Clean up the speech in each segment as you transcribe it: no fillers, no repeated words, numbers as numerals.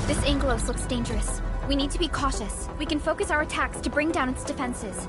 This Angelos looks dangerous. We need to be cautious. We can focus our attacks to bring down its defenses.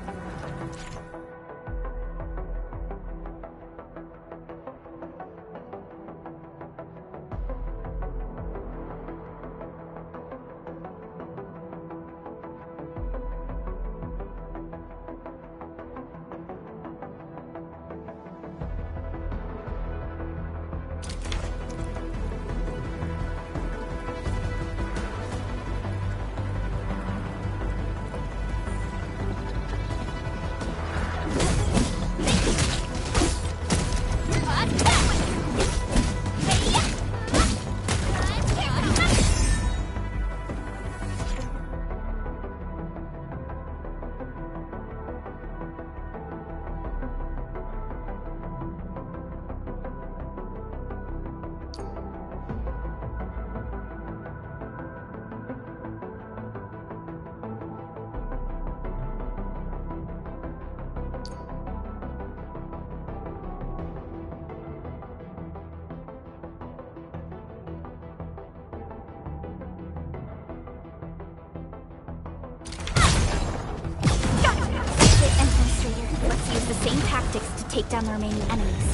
Let's use the same tactics to take down the remaining enemies.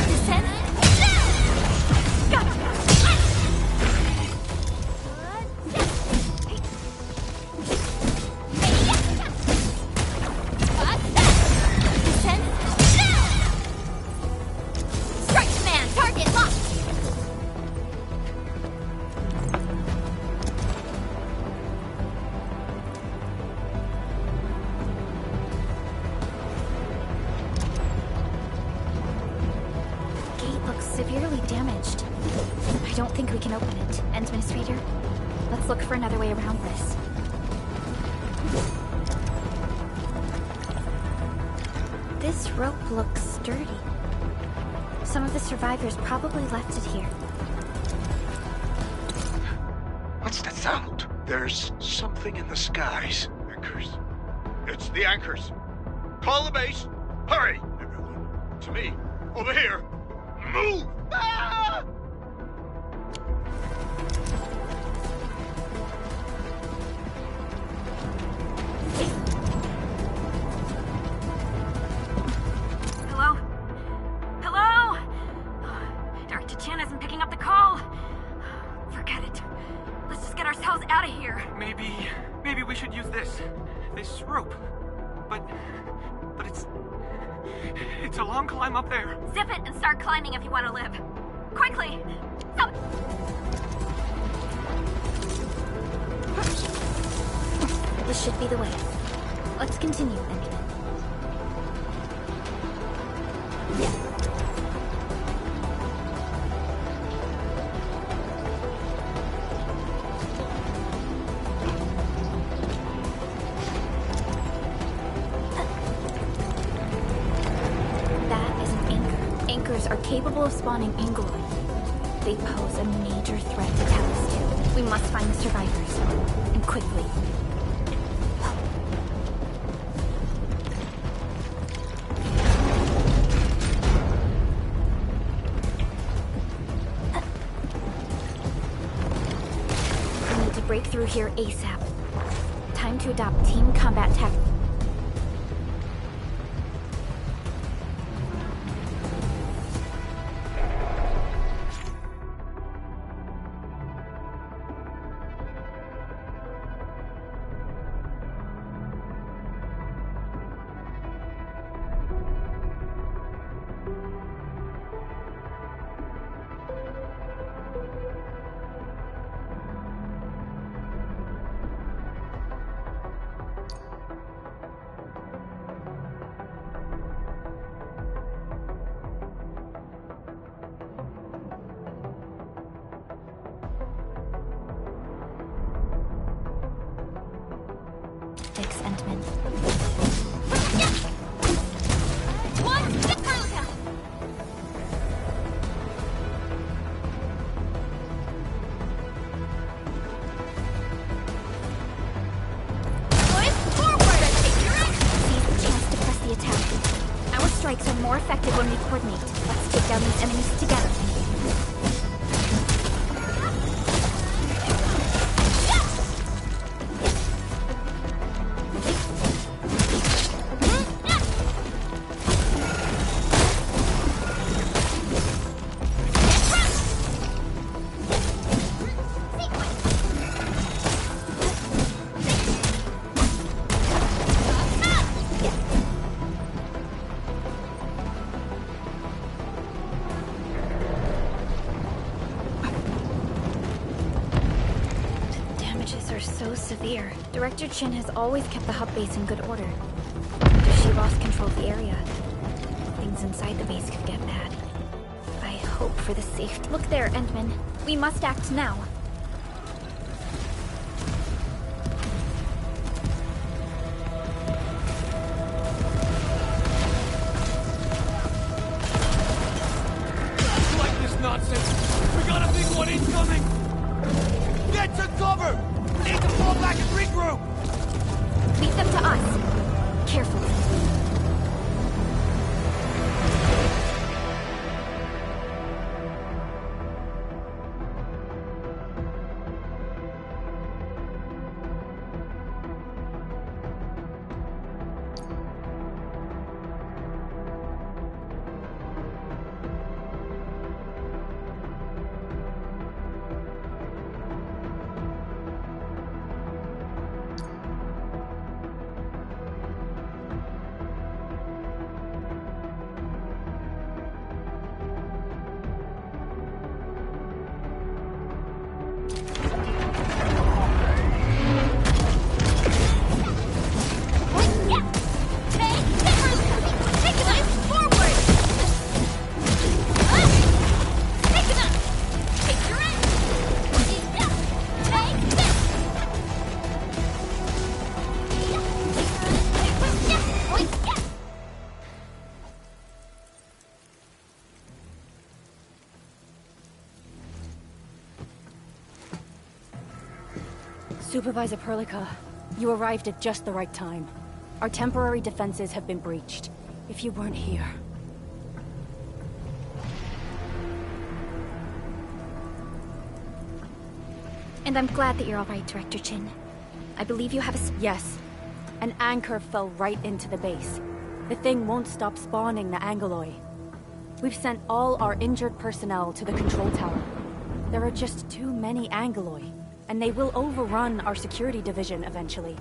Descend. Strike command, target locked. Severely damaged. I don't think we can open it. Administrator, let's look for another way around this. This rope looks sturdy. Some of the survivors probably left it here. What's that sound? There's something in the skies. Anchors. It's the anchors. Call the base. Hurry, everyone. To me. Over here. Move! Ah! Hello? Hello? Director Chan isn't picking up the call. Forget it. Let's just get ourselves out of here. Maybe we should use this rope. But it's a long climb up there. Zip it and start climbing if you want to live. Quickly! This should be the way. Let's continue, Benjamin. Are capable of spawning Angeloid. They pose a major threat to Talos 2. We must find the survivors, and quickly. We need to break through here ASAP. Time to adopt team combat tactics. Entman. Strikes are more effective when we coordinate. Let's take down these enemies together. so severe. Director Chin has always kept the hub base in good order. If she lost control of the area, things inside the base could get bad. I hope for the safety. Look there, Endman. We must act now. Like this nonsense. We got a big one incoming. Get to cover. We need to fall back and regroup. Lead them to us. Carefully. Supervisor Perlica, you arrived at just the right time. Our temporary defenses have been breached. If you weren't here... And I'm glad that you're all right, Director Chin. I believe you have a... Yes. An anchor fell right into the base. The thing won't stop spawning the Angoloi. We've sent all our injured personnel to the control tower. There are just too many Angoloi, and they will overrun our security division eventually.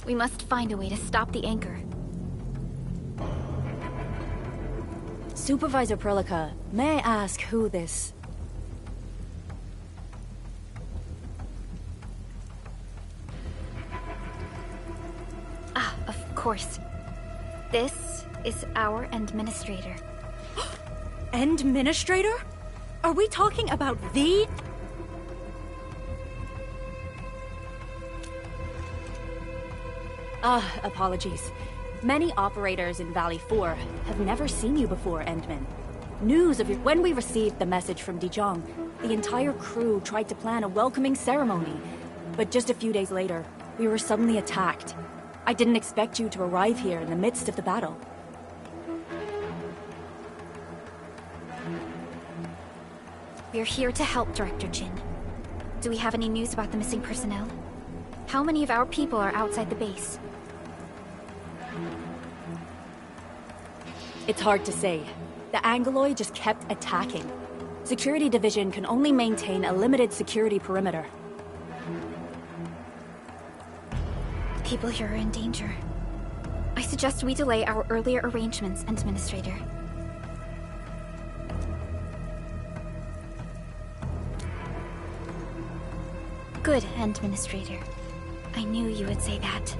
We must find a way to stop the anchor. Supervisor Perlica, may I ask who this... Ah, of course. This is our administrator. Administrator? Are we talking about the... apologies. Many operators in Valley 4 have never seen you before, Endman. News of your... When we received the message from Dijon, the entire crew tried to plan a welcoming ceremony. But just a few days later, we were suddenly attacked. I didn't expect you to arrive here in the midst of the battle. We're here to help, Director Chin. Do we have any news about the missing personnel? How many of our people are outside the base? It's hard to say. The Angoloi just kept attacking. Security Division can only maintain a limited security perimeter. People here are in danger. I suggest we delay our earlier arrangements, Administrator. Good, Administrator. I knew you would say that.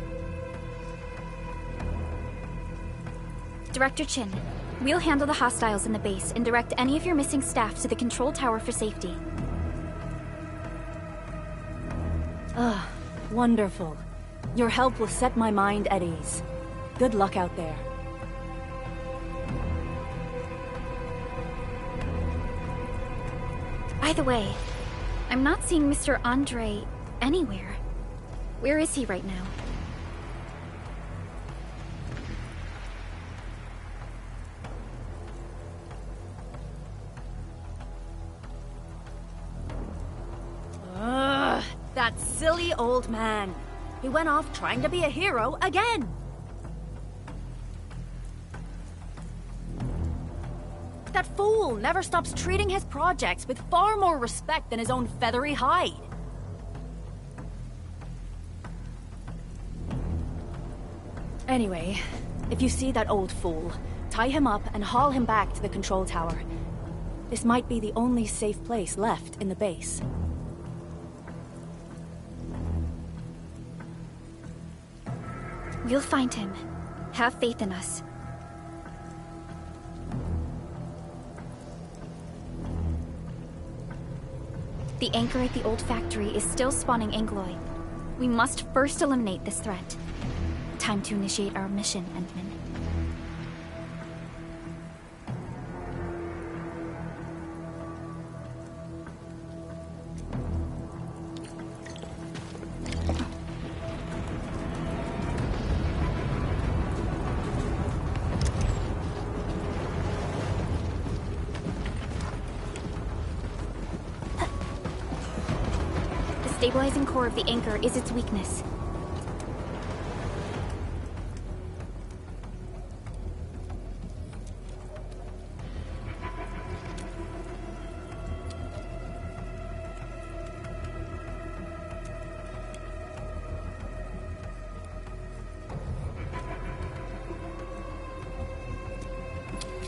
Director Chin, we'll handle the hostiles in the base and direct any of your missing staff to the control tower for safety. Ah, wonderful. Your help will set my mind at ease. Good luck out there. By the way, I'm not seeing Mr. Andre anywhere. Where is he right now? Ugh, that silly old man. He went off trying to be a hero again. That fool never stops treating his projects with far more respect than his own feathery hide. Anyway, if you see that old fool, tie him up and haul him back to the control tower. This might be the only safe place left in the base. We'll find him. Have faith in us. The anchor at the old factory is still spawning Angloy. We must first eliminate this threat. Time to initiate our mission, Endman. The stabilizing core of the anchor is its weakness.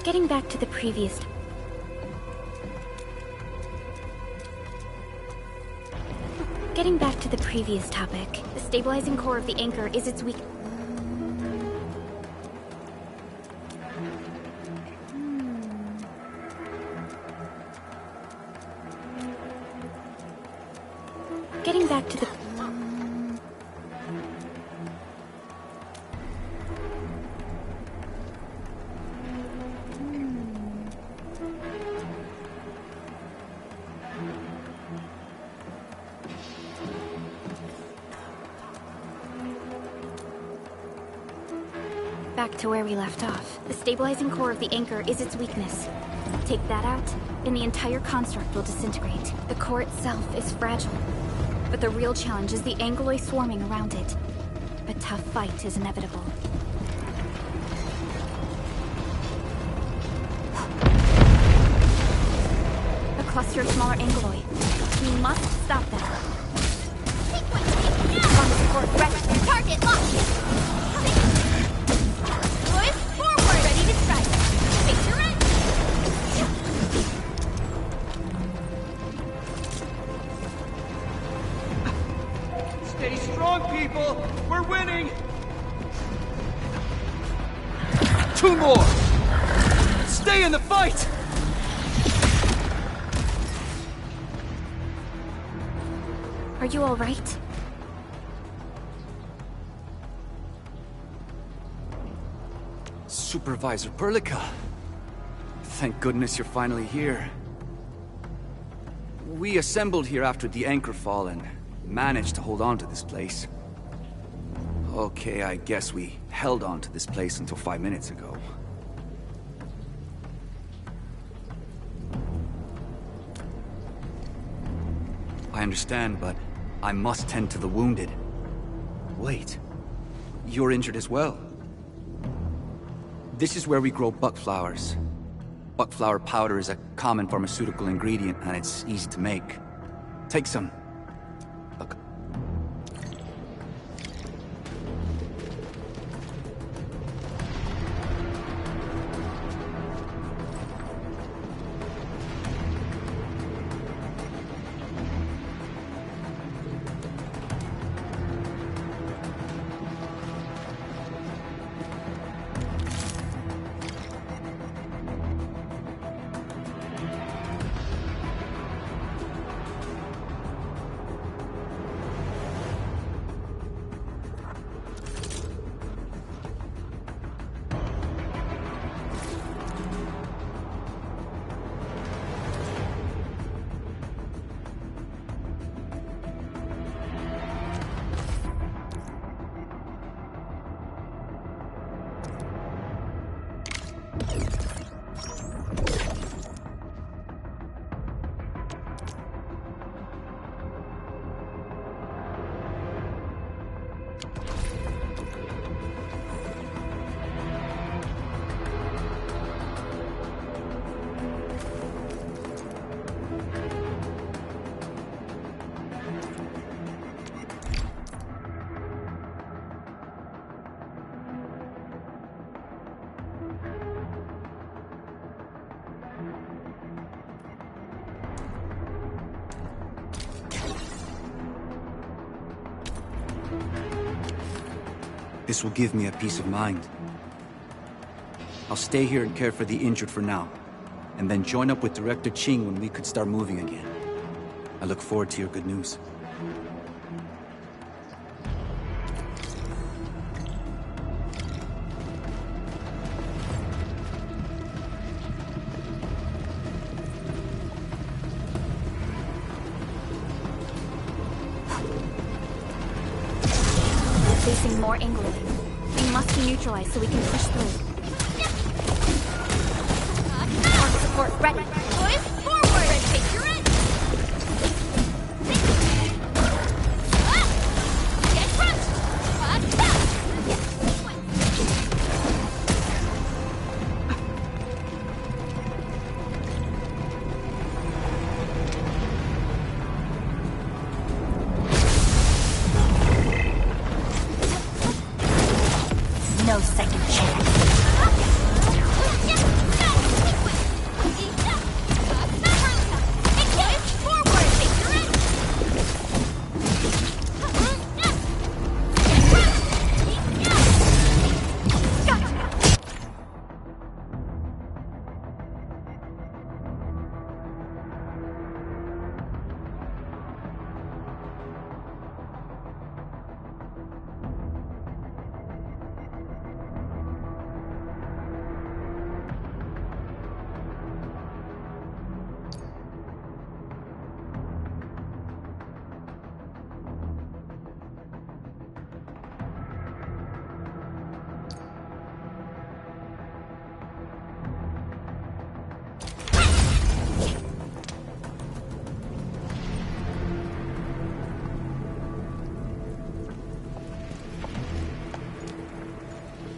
Getting back to the previous... Getting back to the previous topic, the stabilizing core of the anchor is its weak... Getting back to the... Back to where we left off. The stabilizing core of the anchor is its weakness. Take that out, and the entire construct will disintegrate. The core itself is fragile, but the real challenge is the Angloy swarming around it. A tough fight is inevitable. A cluster of smaller Angloy. We must stop them. Core ready. Target locked. Push forward. Ready to strike. Face your end. Stay strong, people! We're winning! 2 more! Stay in the fight! Are you all right? Supervisor Perlica. Thank goodness you're finally here. We assembled here after the anchor fall and managed to hold on to this place. Okay, I guess we held on to this place until 5 minutes ago. I understand, but I must tend to the wounded. Wait, you're injured as well. This is where we grow buckflowers. Buckflower powder is a common pharmaceutical ingredient, and it's easy to make. Take some. Look. This will give me a peace of mind. I'll stay here and care for the injured for now, and then join up with Director Ching when we could start moving again. I look forward to your good news. Facing more England. We must be neutralized so we can push through. Support ready. Boys, forward! Take your end! Get crunched! No second chance.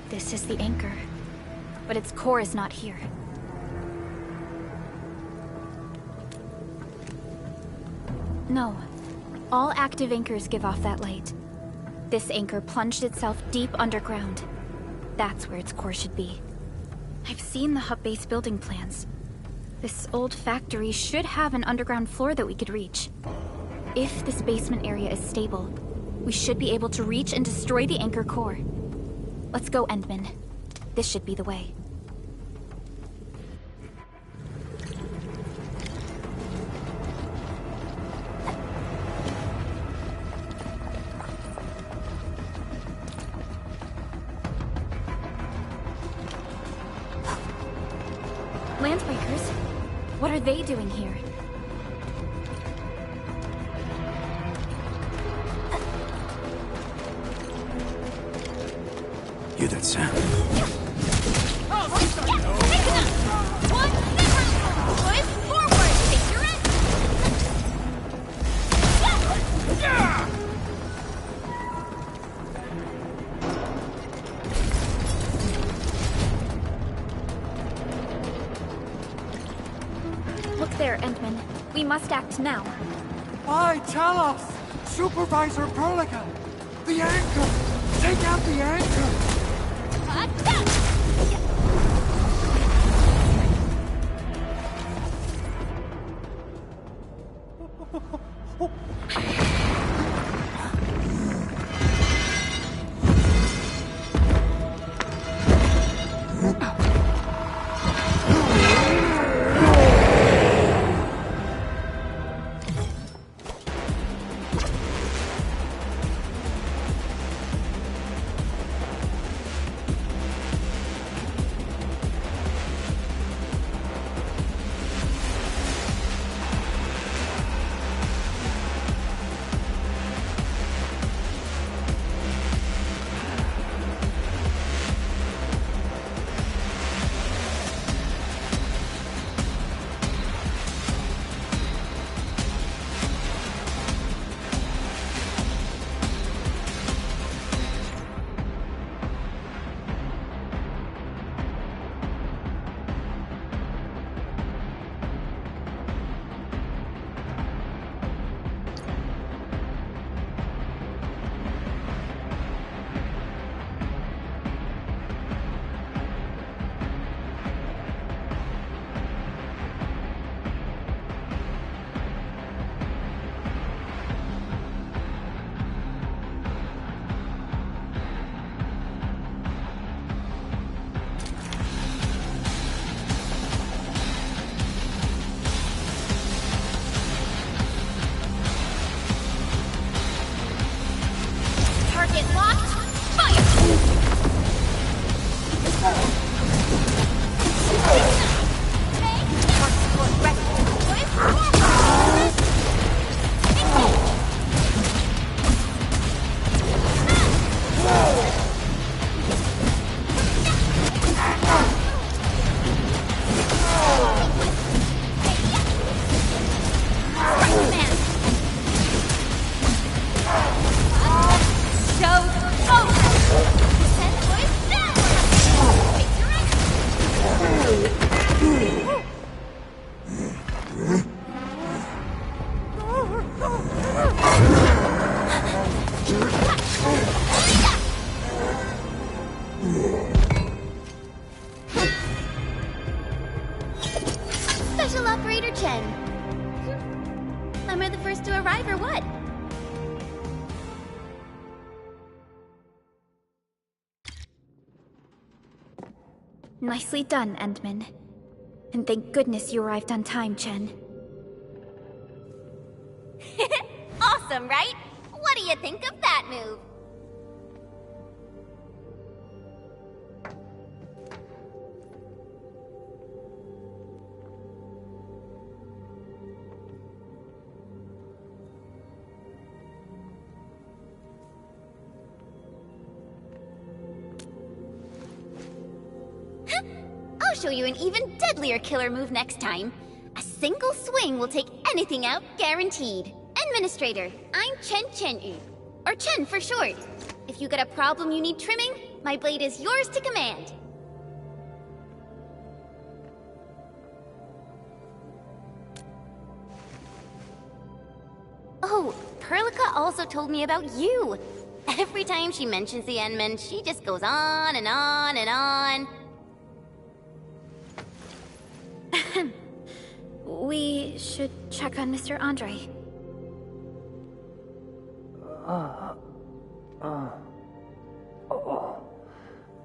This is the anchor, but its core is not here. No. All active anchors give off that light. This anchor plunged itself deep underground. That's where its core should be. I've seen the hub base building plans. This old factory should have an underground floor that we could reach. If this basement area is stable, we should be able to reach and destroy the anchor core. Let's go, Endman. This should be the way. Landbreakers? What are they doing here? Hear that sound? Look there, Endman. We must act now. Aye, tell us! Supervisor Perlica! The anchor! Take out the anchor! Special Operator Chen. Am I the first to arrive or what? Nicely done, Endman. And thank goodness you arrived on time, Chen. Awesome, right? What do you think of that move? I'll show you an even deadlier killer move next time. A single swing will take anything out, guaranteed. Administrator, I'm Chen Chen-yu, or Chen for short. If you got a problem you need trimming, my blade is yours to command. Oh, Perlica also told me about you. Every time she mentions the Endman, she just goes on and on and on. We should check on Mr. Andre.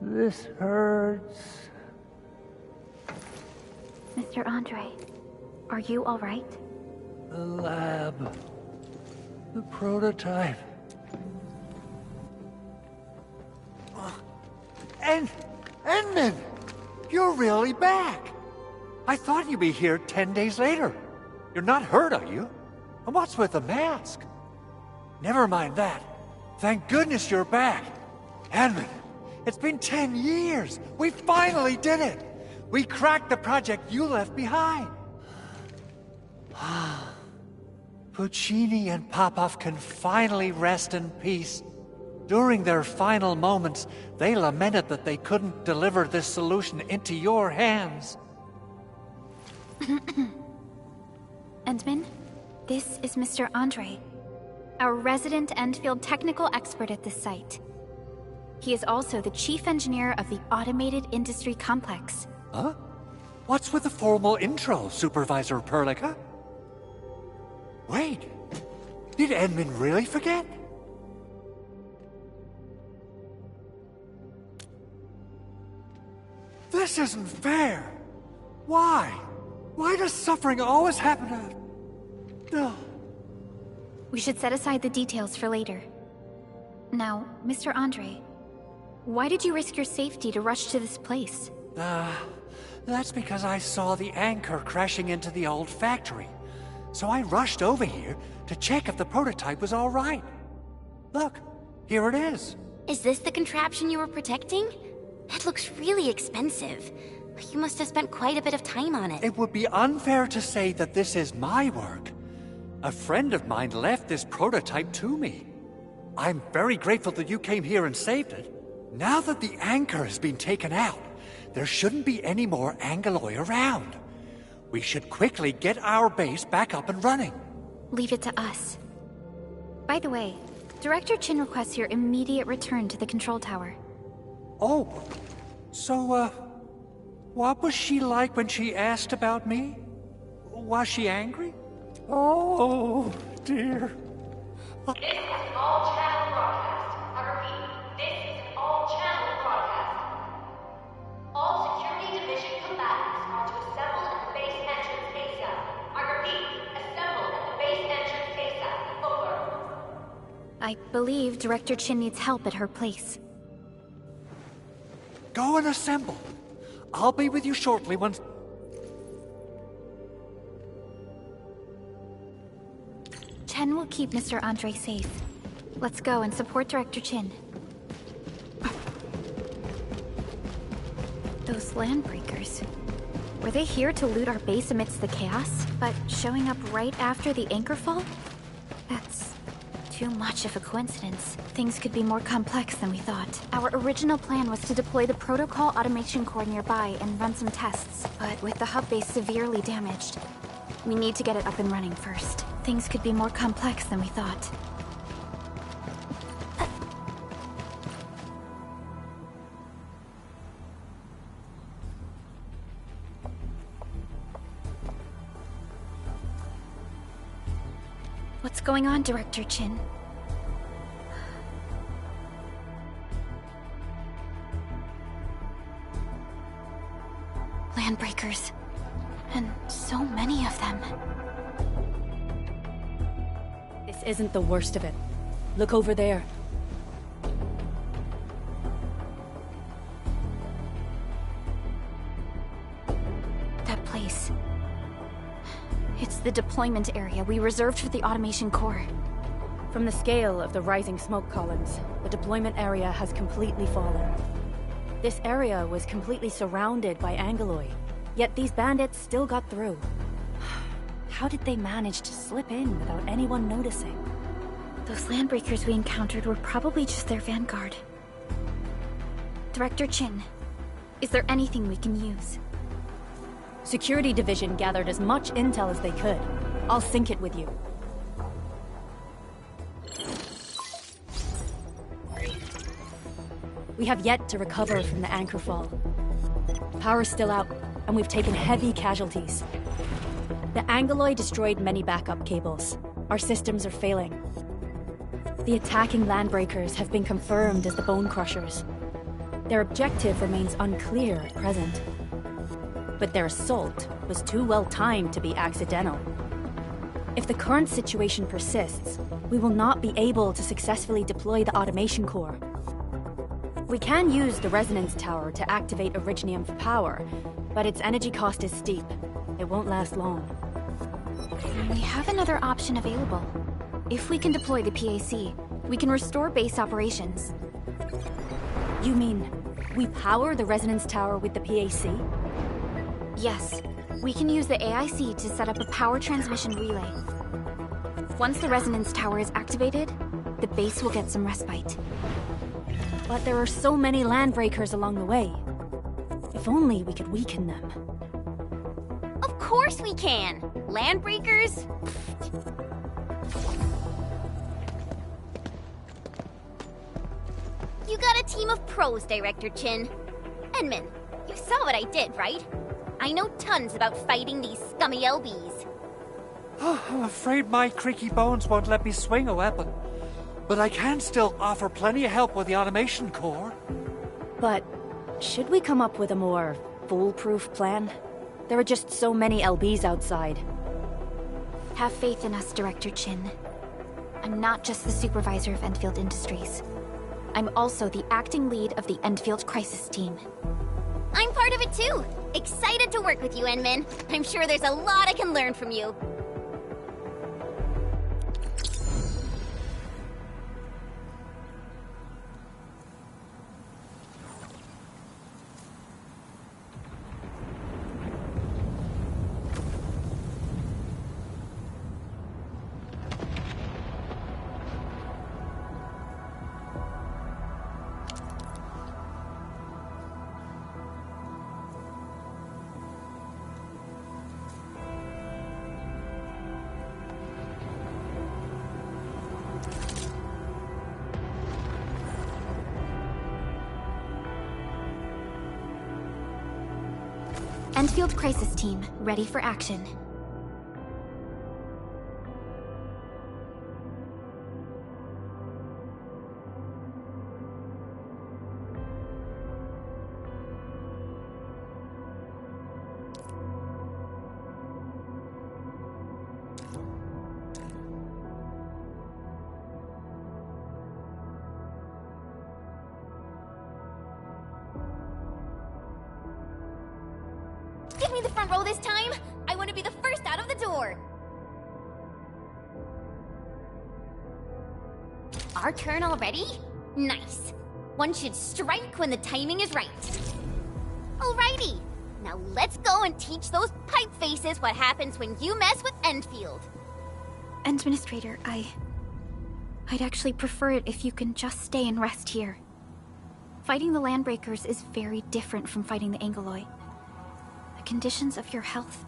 This hurts. Mr. Andre, are you all right? The lab. The prototype. Endman! You're really back! I thought you'd be here 10 days later. You're not hurt, are you? And what's with the mask? Never mind that. Thank goodness you're back. Endman, it's been 10 years. We finally did it. We cracked the project you left behind. Puccini and Popov can finally rest in peace. During their final moments, they lamented that they couldn't deliver this solution into your hands. Endman, this is Mr. Andre, our resident Enfield technical expert at this site. He is also the chief engineer of the Automated Industry Complex. Huh? What's with the formal intro, Supervisor Perlica? Wait, did Endman really forget? This isn't fair. Why? Why does suffering always happen to... No. We should set aside the details for later. Now, Mr. Andre, why did you risk your safety to rush to this place? That's because I saw the anchor crashing into the old factory. So I rushed over here to check if the prototype was all right. Look, here it is. Is this the contraption you were protecting? It looks really expensive. You must have spent quite a bit of time on it. It would be unfair to say that this is my work. A friend of mine left this prototype to me. I'm very grateful that you came here and saved it. Now that the anchor has been taken out, there shouldn't be any more Angaloi around. We should quickly get our base back up and running. Leave it to us. By the way, Director Chin requests your immediate return to the control tower. Oh, so, what was she like when she asked about me? Was she angry? Oh, dear. This is an all-channel broadcast. I repeat, this is an all-channel broadcast. All security division combatants are to assemble at the base entrance ASAP. I repeat, assemble at the base entrance ASAP. Over. I believe Director Chin needs help at her place. Go and assemble. I'll be with you shortly once... Chen will keep Mr. Andre safe. Let's go and support Director Chin. Those landbreakers. Were they here to loot our base amidst the chaos, but showing up right after the anchor fall? That's too much of a coincidence. Things could be more complex than we thought. Our original plan was to deploy the protocol automation core nearby and run some tests, but with the hub base severely damaged, we need to get it up and running first. Things could be more complex than we thought. What's going on, Director Chin? Landbreakers. And so many of them. This isn't the worst of it. Look over there. That place. It's the deployment area we reserved for the automation core. From the scale of the rising smoke columns, the deployment area has completely fallen. This area was completely surrounded by Angeloi, yet these bandits still got through. How did they manage to slip in without anyone noticing? Those landbreakers we encountered were probably just their vanguard. Director Chin, is there anything we can use? Security Division gathered as much intel as they could. I'll sync it with you. We have yet to recover from the anchor fall. Power's still out, and we've taken heavy casualties. The Angeloi destroyed many backup cables. Our systems are failing. The attacking landbreakers have been confirmed as the Bone Crushers. Their objective remains unclear at present. But their assault was too well timed to be accidental. If the current situation persists, we will not be able to successfully deploy the automation core. We can use the resonance tower to activate Originium for power, but its energy cost is steep. It won't last long. We have another option available. If we can deploy the PAC, we can restore base operations. You mean, we power the resonance tower with the PAC? Yes. We can use the AIC to set up a power transmission relay. Once the resonance tower is activated, the base will get some respite. But there are so many landbreakers along the way. If only we could weaken them. Of course we can! Landbreakers? You got a team of pros, Director Chin. Edmund, you saw what I did, right? I know tons about fighting these scummy LBs. I'm afraid my creaky bones won't let me swing a weapon. But I can still offer plenty of help with the automation core. But should we come up with a more foolproof plan? There are just so many LBs outside. Have faith in us, Director Chin. I'm not just the supervisor of Enfield Industries. I'm also the acting lead of the Enfield Crisis Team. I'm part of it too. Excited to work with you, Enmin. I'm sure there's a lot I can learn from you. Enfield Crisis Team, ready for action. Give me the front row this time! I want to be the first out of the door! Our turn already? Nice. One should strike when the timing is right. Alrighty. Now let's go and teach those pipe faces what happens when you mess with Enfield. Administrator, I'd actually prefer it if you can just stay and rest here. Fighting the Landbreakers is very different from fighting the Angeloi. The conditions of your health.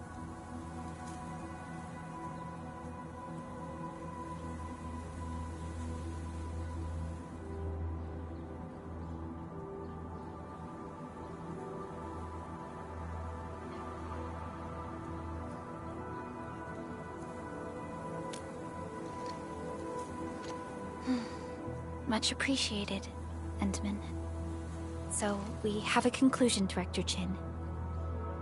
Much appreciated, Endman. So, we have a conclusion, Director Chin.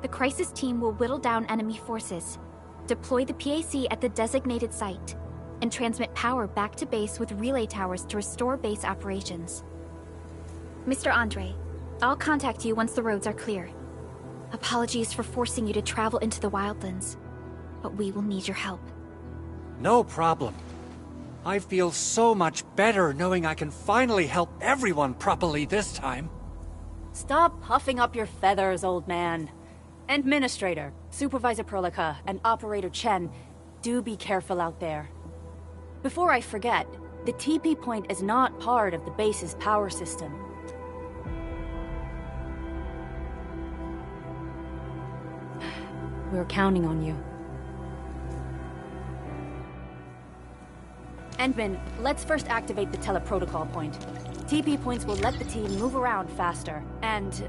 The crisis team will whittle down enemy forces, deploy the PAC at the designated site, and transmit power back to base with relay towers to restore base operations. Mr. Andre, I'll contact you once the roads are clear. Apologies for forcing you to travel into the wildlands, but we will need your help. No problem. I feel so much better knowing I can finally help everyone properly this time. Stop puffing up your feathers, old man. Administrator, Supervisor Perlica, and Operator Chen, do be careful out there. Before I forget, the TP point is not part of the base's power system. We're counting on you. Endman, let's first activate the teleprotocol point. TP points will let the team move around faster, and...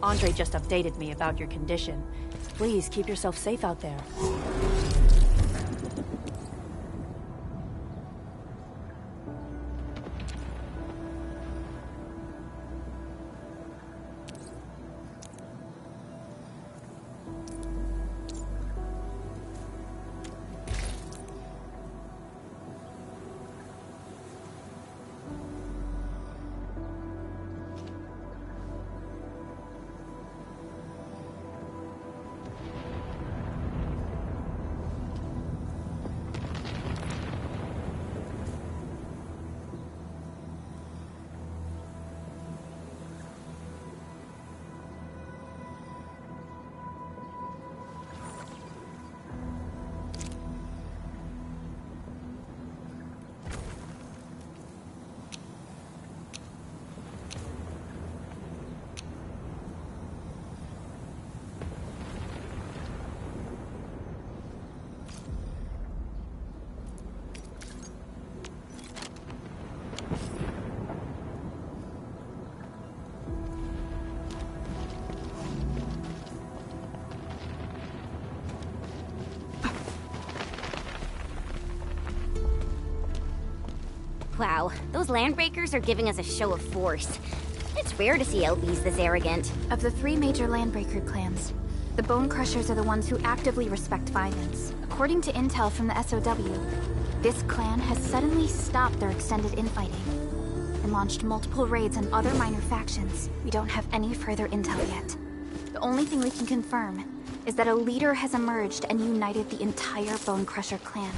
Andre just updated me about your condition. Please keep yourself safe out there. Wow, those landbreakers are giving us a show of force. It's rare to see LBs this arrogant. Of the 3 major Landbreaker clans, the Bone Crushers are the ones who actively respect violence. According to intel from the SOW, this clan has suddenly stopped their extended infighting and launched multiple raids on other minor factions. We don't have any further intel yet. The only thing we can confirm is that a leader has emerged and united the entire Bone Crusher clan.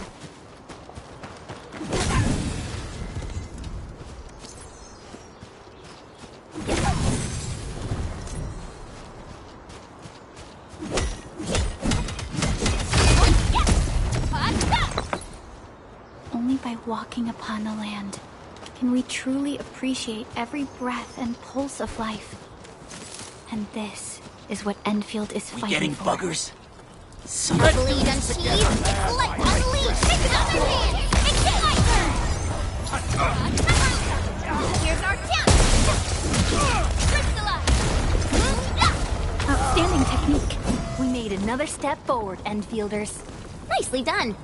Only by walking upon the land can we truly appreciate every breath and pulse of life. And this is what Enfield is fighting Getting for. buggers? A bleed unsheathed, collect unleashed, take another hand, igniter! Here's our chance! Crystallize! Outstanding technique. We made another step forward, Enfielders. Nicely done.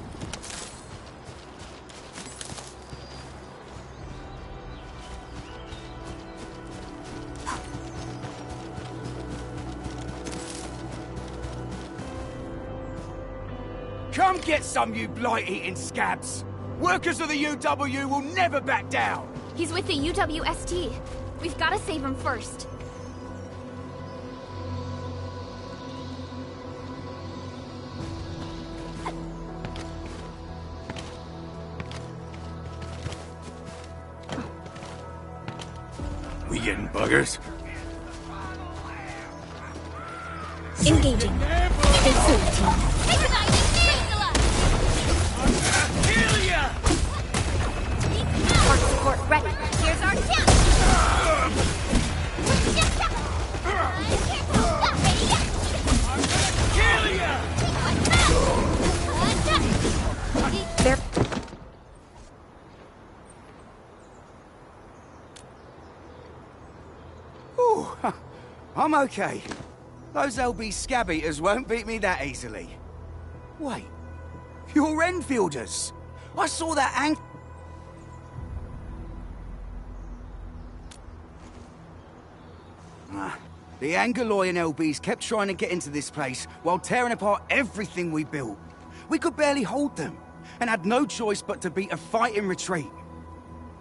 Come get some, you blight-eating scabs! Workers of the UW will never back down! He's with the UWST. We've got to save him first. getting buggers. Engaging. Stay cool, team. Arc support ready. Here's our chance. There. Ooh, I'm okay. Those LB scab eaters won't beat me that easily. Wait, you're Enfielders. I saw that the Angaloy and LBs kept trying to get into this place while tearing apart everything we built. We could barely hold them, and had no choice but to beat a fighting retreat.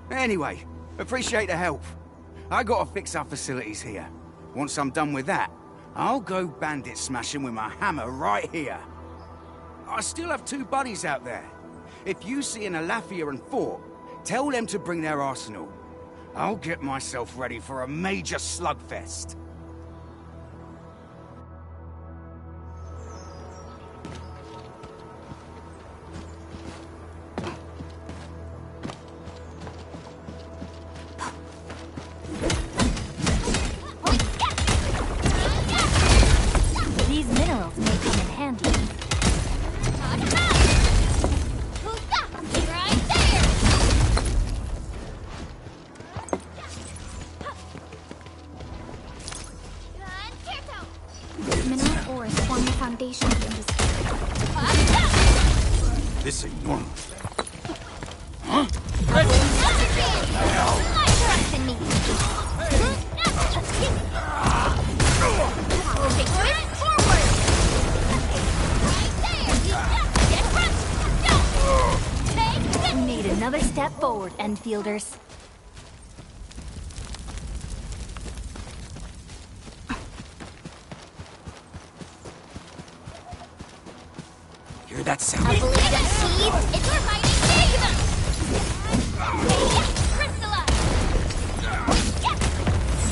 Anyway, appreciate the help. I gotta fix our facilities here. Once I'm done with that, I'll go bandit smashing with my hammer right here. I still have 2 buddies out there. If you see an Alafia and Fort, tell them to bring their arsenal. I'll get myself ready for a major slugfest. These minerals may come in handy. Mineral ores form the foundation of industry. This ain't normal. Trust in me. Take swift forward. Right there. We made another step forward, Enfielders. Hear that sound? I believe that sheath is our mighty kingdom. Crystallize.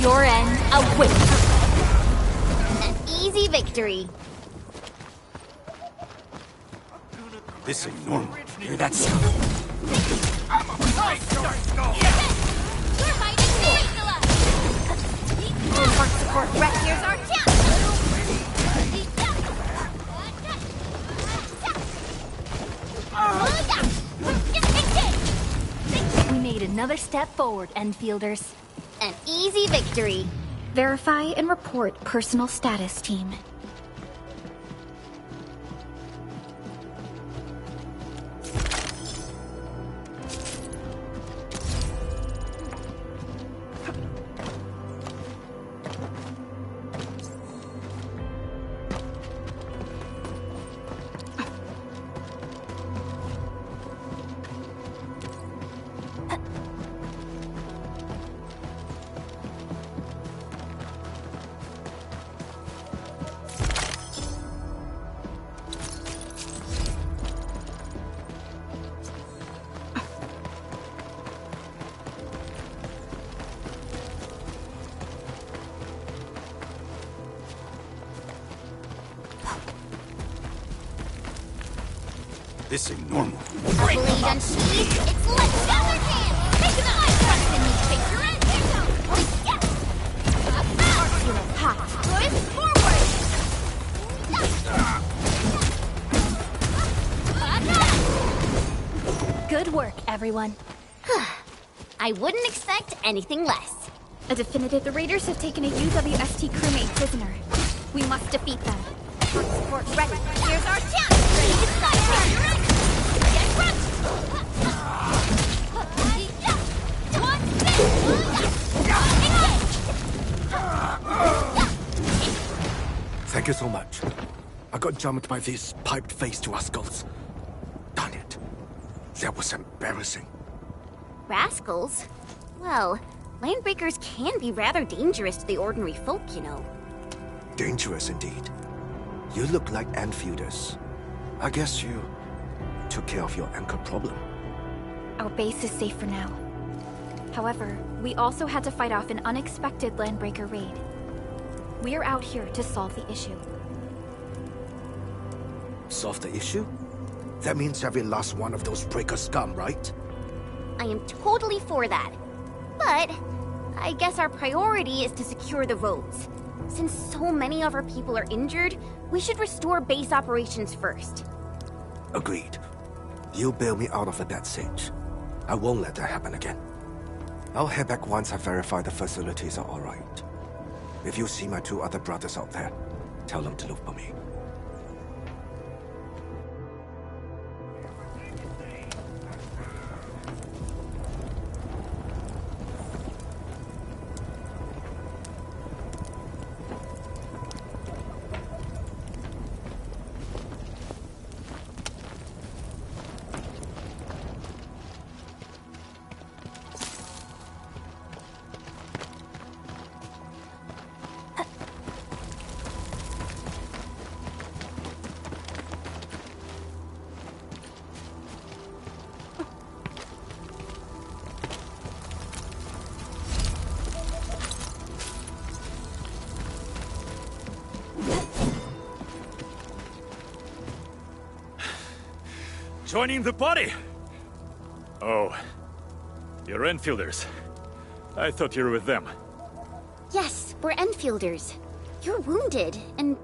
Your end awaits. An easy victory. This ain't normal. Hear that sound? Your mighty crystallize. Arc support right. Here's our chance. We made another step forward, Enfielders. An easy victory. Verify and report personal status, team. This ain't normal. A blade unsheathed. It's like shattered hands. Take the eye trust in me. Take your end. Arc unit hot. Swift forward. Good work, everyone. I wouldn't expect anything less. A definitive. The raiders have taken a UWST crewmate prisoner. We must defeat them. Arc support ready. Here's our chance. Ready to fight. Take your end. Get crushed. Thank you so much. I got jumped by these piped-faced rascals. Darn it. That was embarrassing. Rascals? Well, landbreakers can be rather dangerous to the ordinary folk, you know. Dangerous indeed. You look like Enfielders. I guess you took care of your anchor problem. Our base is safe for now. However, we also had to fight off an unexpected landbreaker raid. We're out here to solve the issue. Solve the issue? That means every last one of those breaker scum, right? I am totally for that. But I guess our priority is to secure the roads. Since so many of our people are injured, we should restore base operations first. Agreed. You bail me out of a bad sitch. I won't let that happen again. I'll head back once I verify the facilities are alright. If you see my 2 other brothers out there, tell them to look for me. Joining the party? Oh, you're Enfielders. I thought you were with them. Yes, we're Enfielders. You're wounded, and...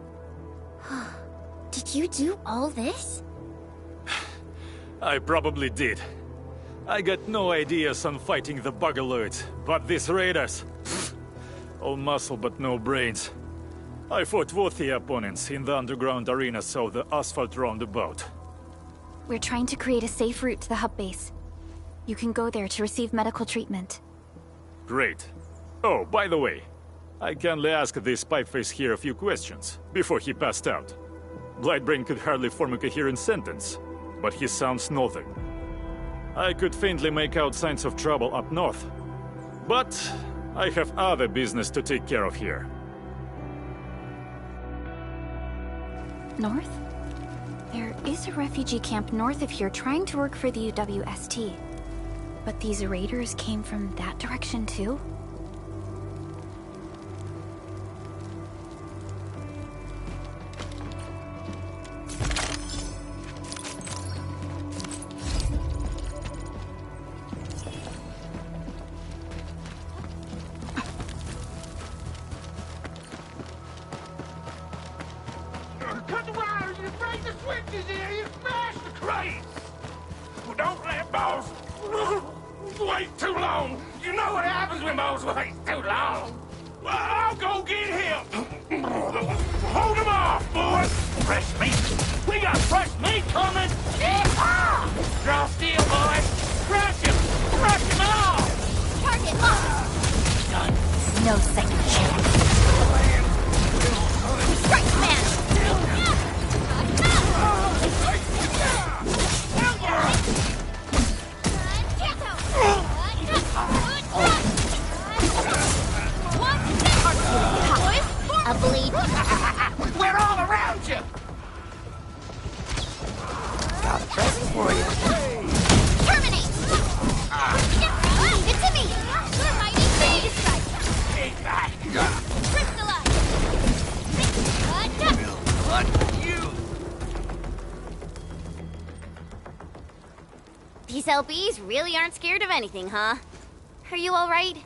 Did you do all this? I probably did. I got no ideas on fighting the Buggerloids, but these raiders... all muscle but no brains. I fought worthy opponents in the underground arena so the asphalt roundabout. We're trying to create a safe route to the hub base. You can go there to receive medical treatment. Great. Oh, by the way, I kindly asked this pipeface here a few questions before he passed out. Blightbrain could hardly form a coherent sentence, but he sounds northern. I could faintly make out signs of trouble up north, but I have other business to take care of here. North? There is a refugee camp north of here trying to work for the UWST. But these raiders came from that direction too? Cut the wires, you break the switches here, you smash the crates! Well, don't let balls wait too long. You know what happens when balls wait too long. Well, I'll go get him. Hold him off, boys. Fresh meat. We got fresh meat coming. Yeehaw! Draw steel, boys. Crush him. Crush him off. Target locked. Done. No second chance. Strike, man. A bleed. We're all around you. Got a present for you. Terminate. It's me. We're fighting phase strike. Take that. Crystallize. What you? These LBs really aren't scared of anything, huh? Are you all right?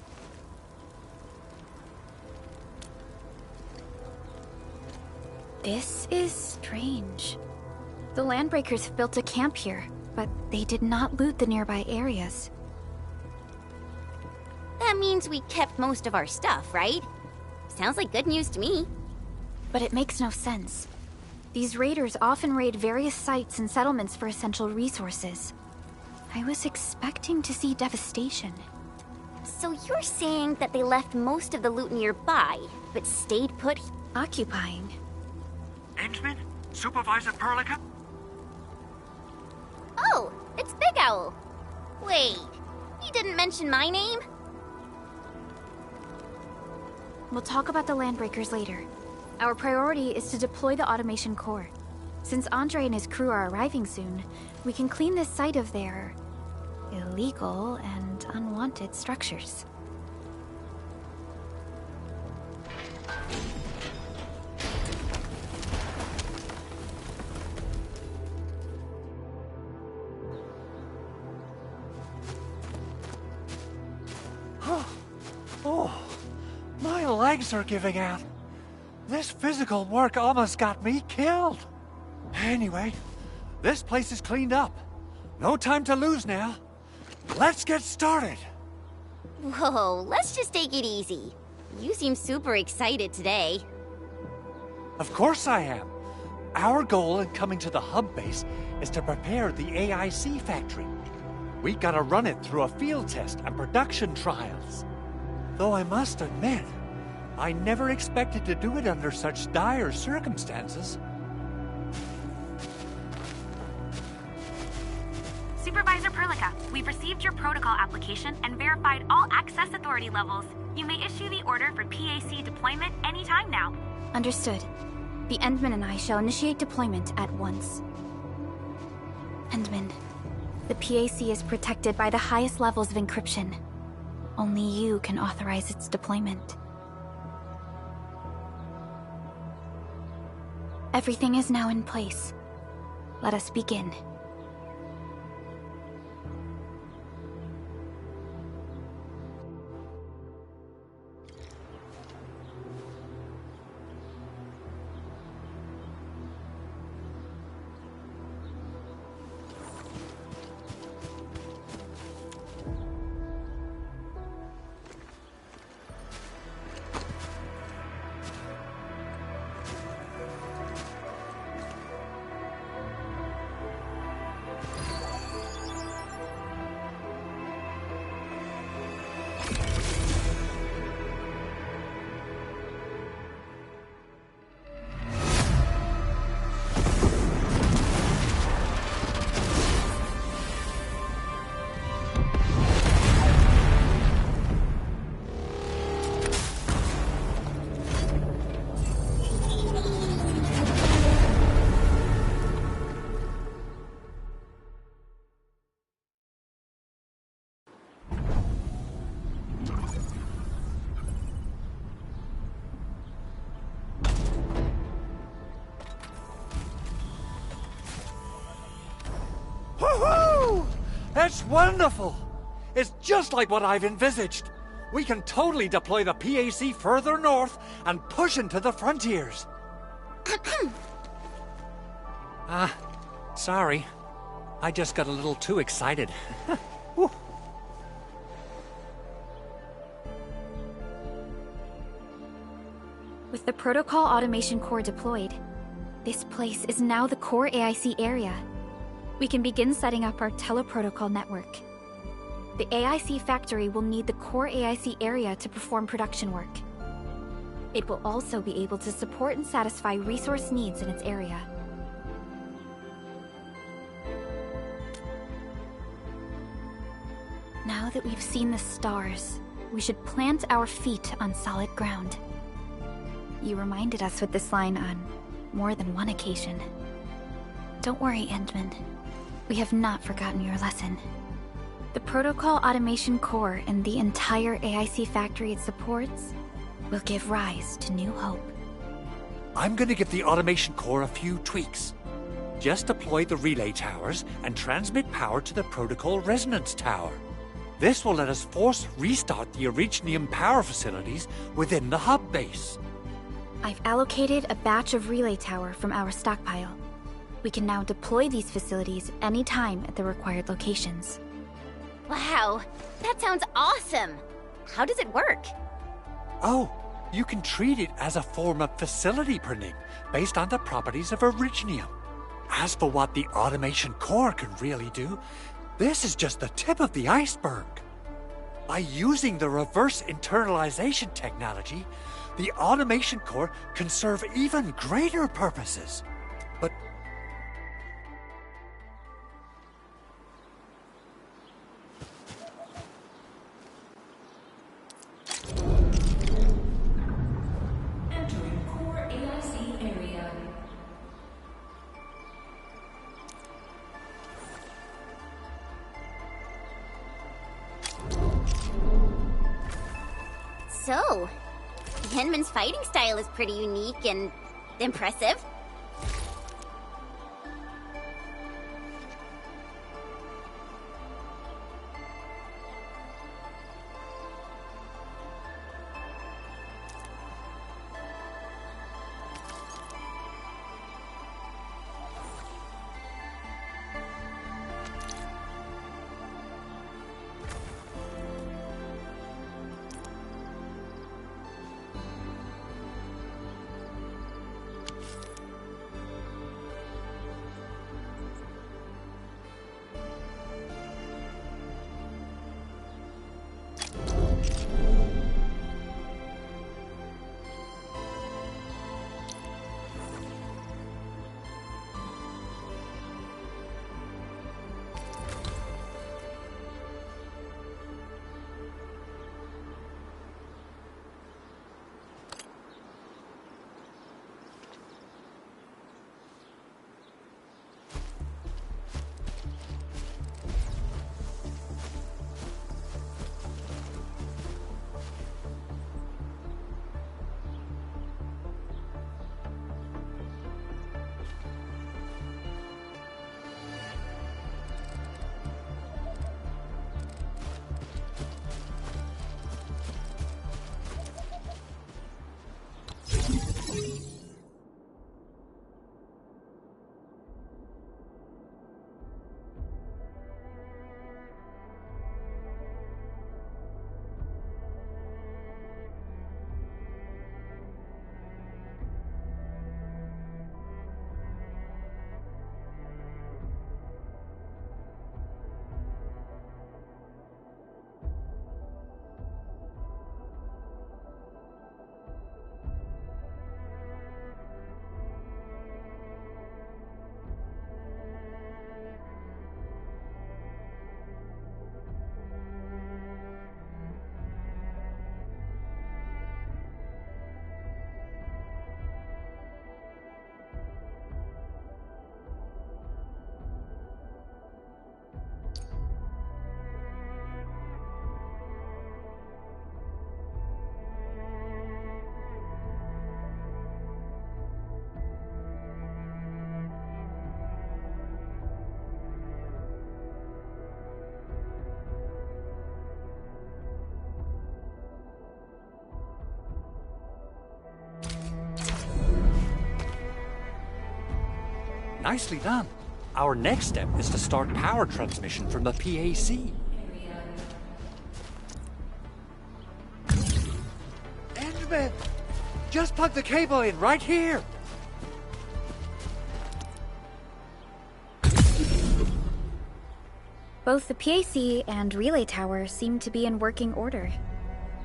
This is strange. The Landbreakers have built a camp here, but they did not loot the nearby areas. That means we kept most of our stuff, right? Sounds like good news to me. But it makes no sense. These raiders often raid various sites and settlements for essential resources. I was expecting to see devastation. So you're saying that they left most of the loot nearby, but stayed put... Occupying. Endman? Supervisor Perlica? Oh, it's Big Owl. Wait, he didn't mention my name? We'll talk about the Landbreakers later. Our priority is to deploy the automation core. Since Andre and his crew are arriving soon, we can clean this site of their illegal and unwanted structures. Oh, my legs are giving out. This physical work almost got me killed. Anyway, this place is cleaned up. No time to lose now. Let's get started. Whoa, let's just take it easy. You seem super excited today. Of course I am. Our goal in coming to the hub base is to prepare the AIC factory. We gotta run it through a field test and production trials. Though I must admit, I never expected to do it under such dire circumstances. Supervisor Perlica, we've received your protocol application and verified all access authority levels. You may issue the order for PAC deployment anytime now. Understood. The Endman and I shall initiate deployment at once. Endman, the PAC is protected by the highest levels of encryption. Only you can authorize its deployment. Everything is now in place. Let us begin. Woohoo! That's wonderful! It's just like what I've envisaged. We can totally deploy the PAC further north and push into the frontiers. Sorry. I just got a little too excited. Whew. With the Protocol Automation Core deployed, this place is now the core AIC area. We can begin setting up our teleprotocol network. The AIC factory will need the core AIC area to perform production work. It will also be able to support and satisfy resource needs in its area. Now that we've seen the stars, we should plant our feet on solid ground. You reminded us with this line on more than one occasion. Don't worry, Endman. We have not forgotten your lesson. The Protocol Automation Core and the entire AIC factory it supports will give rise to new hope. I'm gonna give the Automation Core a few tweaks. Just deploy the relay towers and transmit power to the Protocol Resonance Tower. This will let us force restart the Originium power facilities within the hub base. I've allocated a batch of relay tower from our stockpile. We can now deploy these facilities anytime at the required locations. Wow, that sounds awesome! How does it work? Oh, you can treat it as a form of facility printing based on the properties of Originium. As for what the Automation Core can really do, this is just the tip of the iceberg. By using the reverse internalization technology, the Automation Core can serve even greater purposes. But entering core AIC area. So, Henman's fighting style is pretty unique and impressive. Nicely done. Our next step is to start power transmission from the PAC. Endman! Just plug the cable in right here! Both the PAC and relay tower seem to be in working order.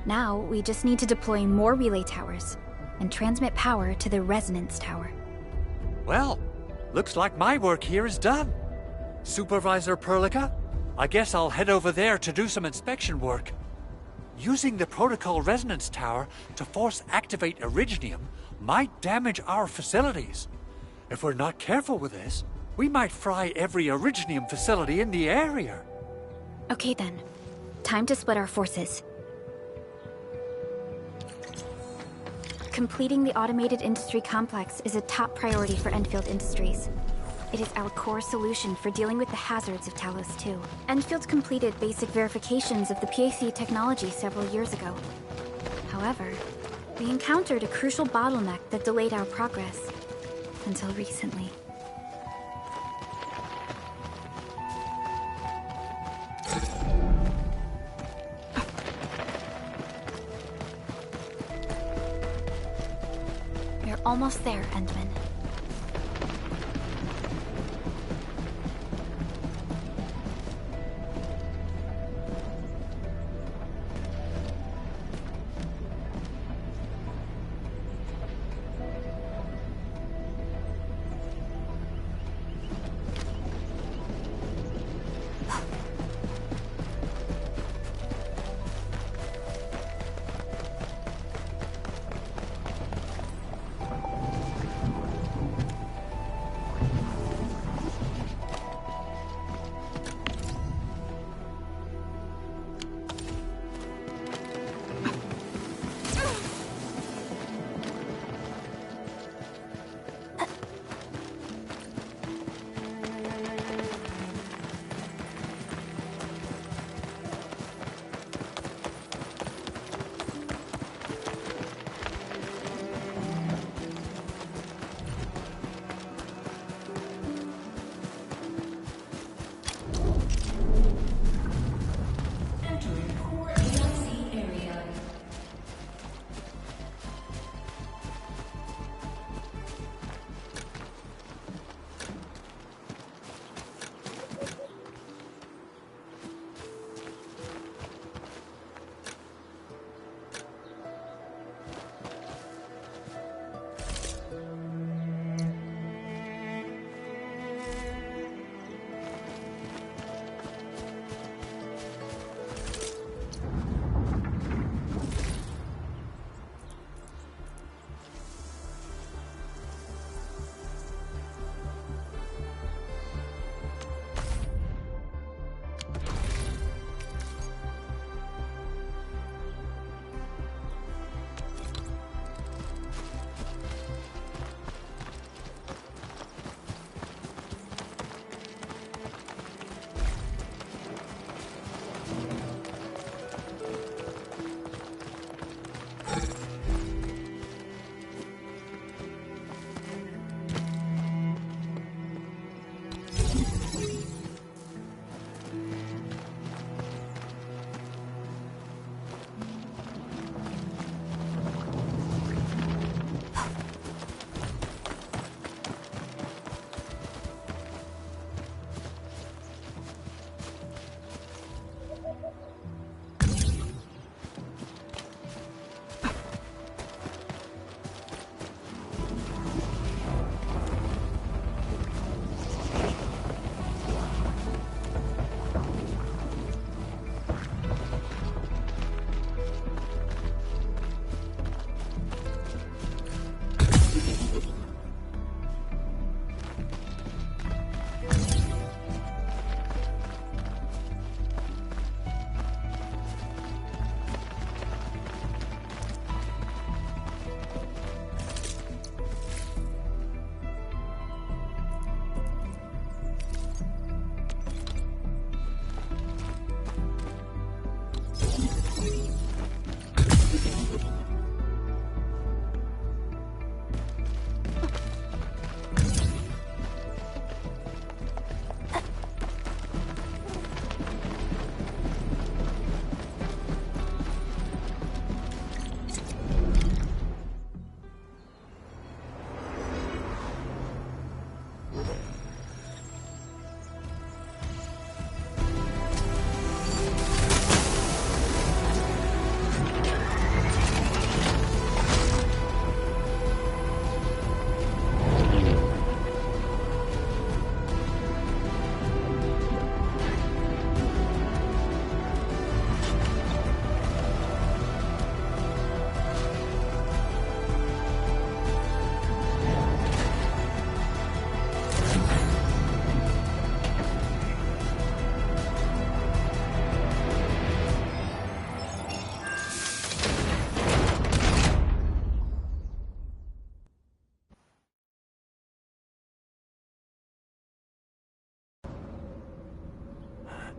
Now, we just need to deploy more relay towers and transmit power to the resonance tower. Well, looks like my work here is done. Supervisor Perlica, I guess I'll head over there to do some inspection work. Using the protocol resonance tower to force activate Originium might damage our facilities. If we're not careful with this, we might fry every Originium facility in the area. Okay then. Time to split our forces. Completing the automated industry complex is a top priority for Enfield Industries. It is our core solution for dealing with the hazards of Talos 2. Enfield completed basic verifications of the PAC technology several years ago. However, we encountered a crucial bottleneck that delayed our progress. Until recently. We're almost there, Endman.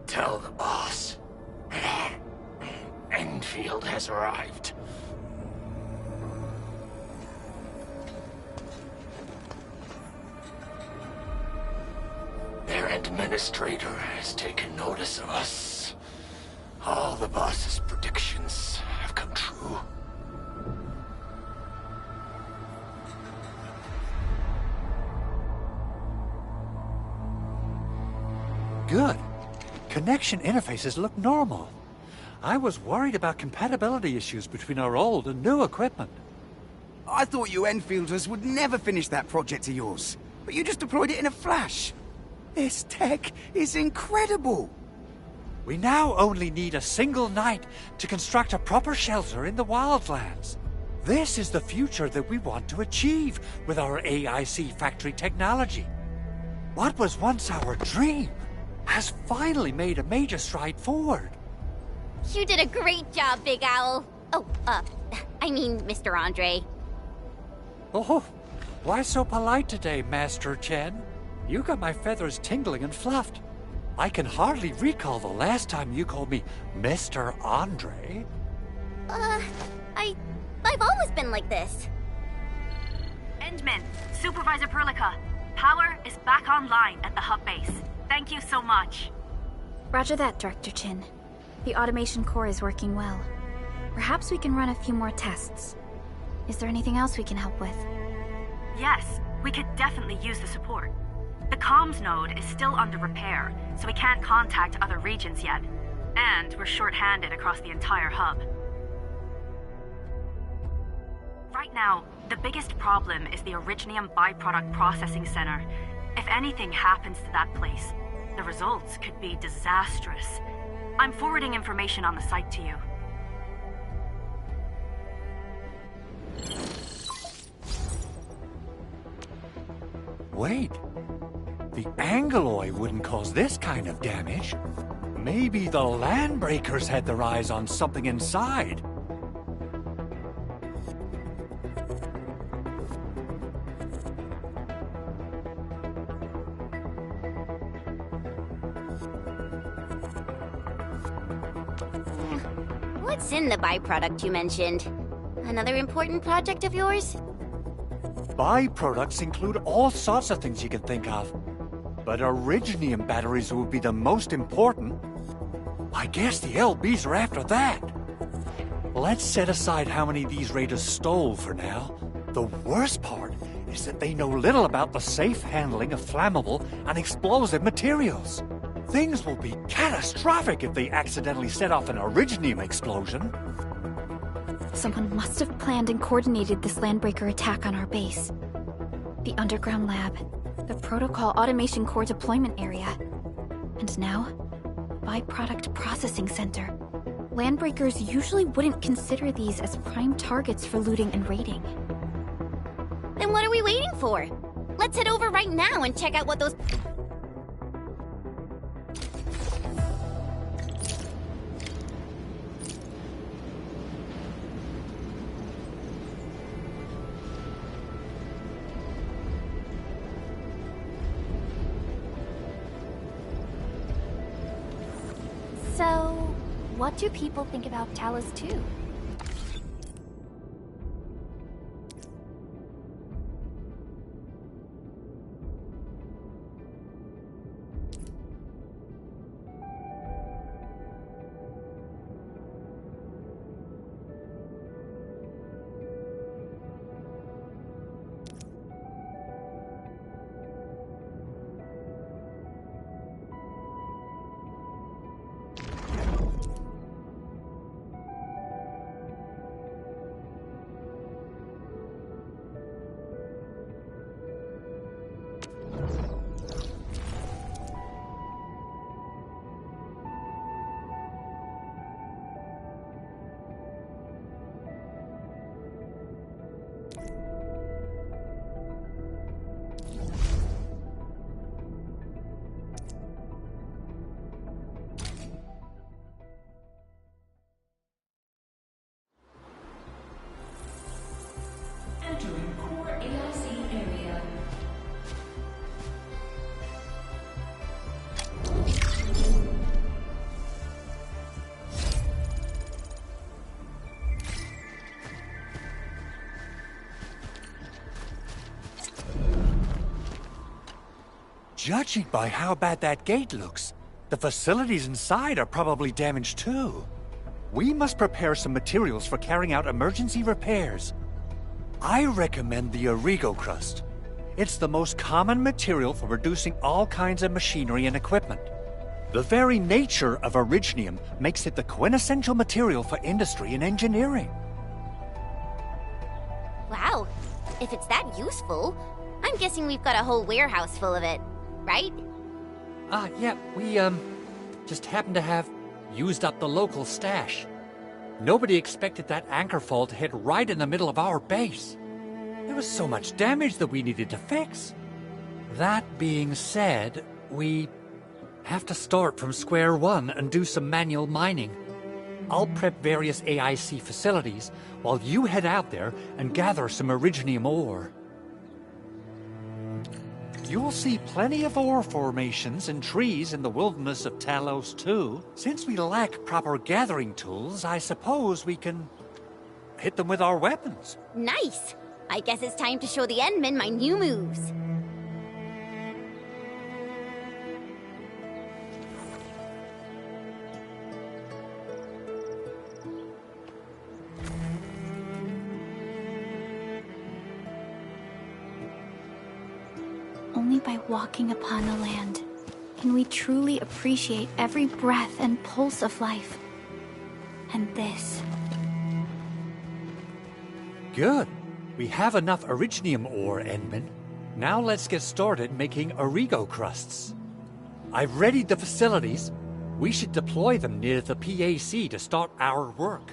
Tell the boss. Enfield has arrived. Their administrator has taken notice of us. All the boss's predictions have come true. Good. Connection interfaces look normal. I was worried about compatibility issues between our old and new equipment. I thought you Enfielders would never finish that project of yours, but you just deployed it in a flash. This tech is incredible. We now only need a single night to construct a proper shelter in the wildlands. This is the future that we want to achieve with our AIC factory technology. What was once our dream has finally made a major stride forward. You did a great job, Big Owl. Oh, I mean, Mr. Andre. Oh, why so polite today, Master Chen? You got my feathers tingling and fluffed. I can hardly recall the last time you called me Mr. Andre. I've always been like this. Endman, Supervisor Perlica, power is back online at the hub base. Thank you so much. Roger that, Director Chin. The automation core is working well. Perhaps we can run a few more tests. Is there anything else we can help with? Yes, we could definitely use the support. The comms node is still under repair, so we can't contact other regions yet. And we're short-handed across the entire hub. Right now, the biggest problem is the Originium byproduct processing center. If anything happens to that place, the results could be disastrous. I'm forwarding information on the site to you. Wait. The Angeloy wouldn't cause this kind of damage. Maybe the Landbreakers had their eyes on something inside. What's in the byproduct you mentioned? Another important project of yours? Byproducts include all sorts of things you can think of. But Originium batteries would be the most important. I guess the LBs are after that. Let's set aside how many these raiders stole for now. The worst part is that they know little about the safe handling of flammable and explosive materials. Things will be catastrophic if they accidentally set off an Originium explosion. Someone must have planned and coordinated this Landbreaker attack on our base. The underground lab, the protocol automation core deployment area, and now, byproduct processing center. Landbreakers usually wouldn't consider these as prime targets for looting and raiding. Then what are we waiting for? Let's head over right now and check out what those... So, what do people think about Talus 2? Entering core AIC area. Judging by how bad that gate looks, the facilities inside are probably damaged too. We must prepare some materials for carrying out emergency repairs. I recommend the Origo crust. It's the most common material for producing all kinds of machinery and equipment. The very nature of originium makes it the quintessential material for industry and engineering. Wow, if it's that useful, I'm guessing we've got a whole warehouse full of it, right? Yeah, we, just happen to have used up the local stash. Nobody expected that anchor fall to hit right in the middle of our base. There was so much damage that we needed to fix. That being said, we have to start from square one and do some manual mining. I'll prep various AIC facilities while you head out there and gather some originium ore. You'll see plenty of ore formations and trees in the wilderness of Talos too. Since we lack proper gathering tools, I suppose we can hit them with our weapons. Nice! I guess it's time to show the Endmen my new moves. Only by walking upon the land can we truly appreciate every breath and pulse of life. And this. Good. We have enough originium ore, Endman. Now let's get started making Origo crusts. I've readied the facilities. We should deploy them near the PAC to start our work.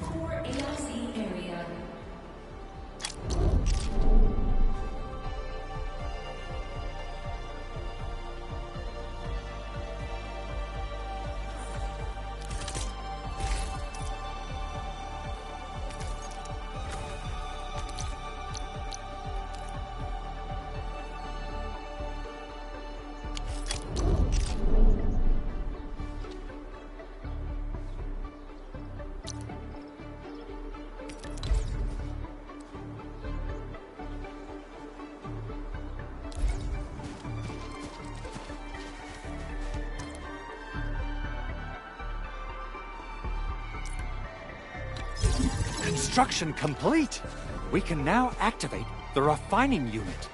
Core AIC area. Construction complete! We can now activate the refining unit.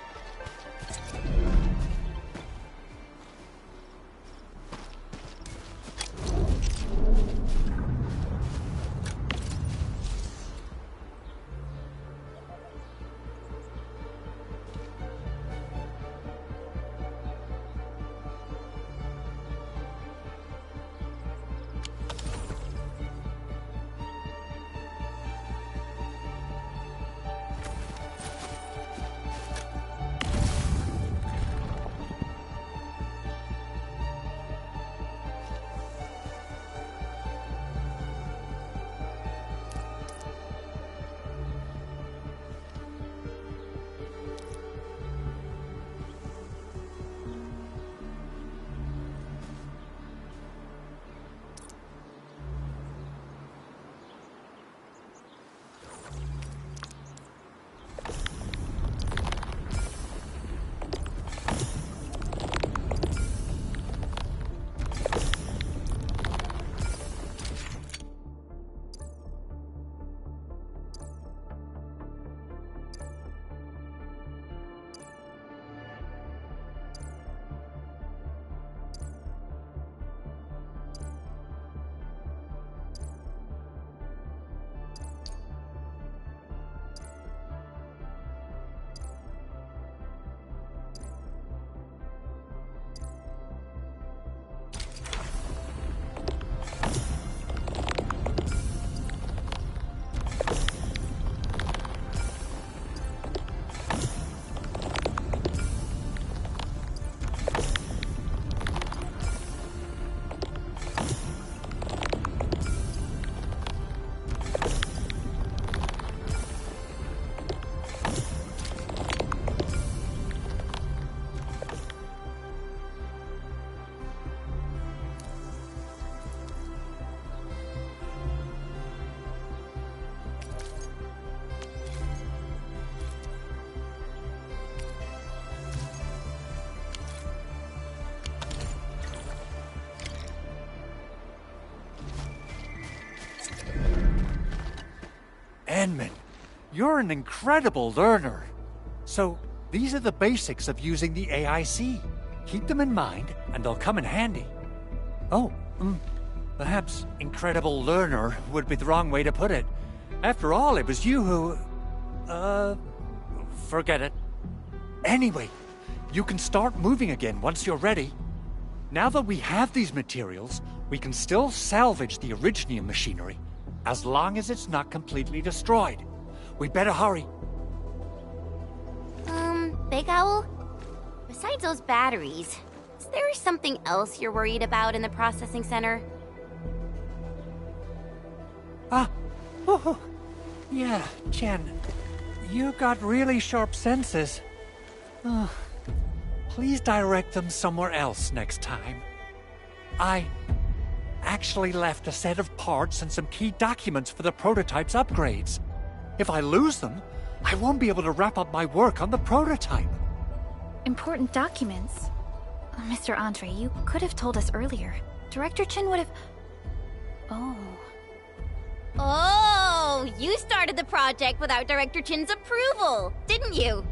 Enman, you're an incredible learner. So, these are the basics of using the AIC. Keep them in mind, and they'll come in handy. Oh, perhaps incredible learner would be the wrong way to put it. After all, it was you who... forget it. Anyway, you can start moving again once you're ready. Now that we have these materials, we can still salvage the Originium machinery, as long as it's not completely destroyed. We better hurry. Big Owl? Besides those batteries, is there something else you're worried about in the processing center? Yeah, Chen. You got really sharp senses. Please direct them somewhere else next time. I actually left a set of parts and some key documents for the prototype's upgrades. If I lose them, I won't be able to wrap up my work on the prototype. Important documents? Mr. Andre, you could have told us earlier. Director Chen would have... Oh, you started the project without Director Chin's approval, didn't you?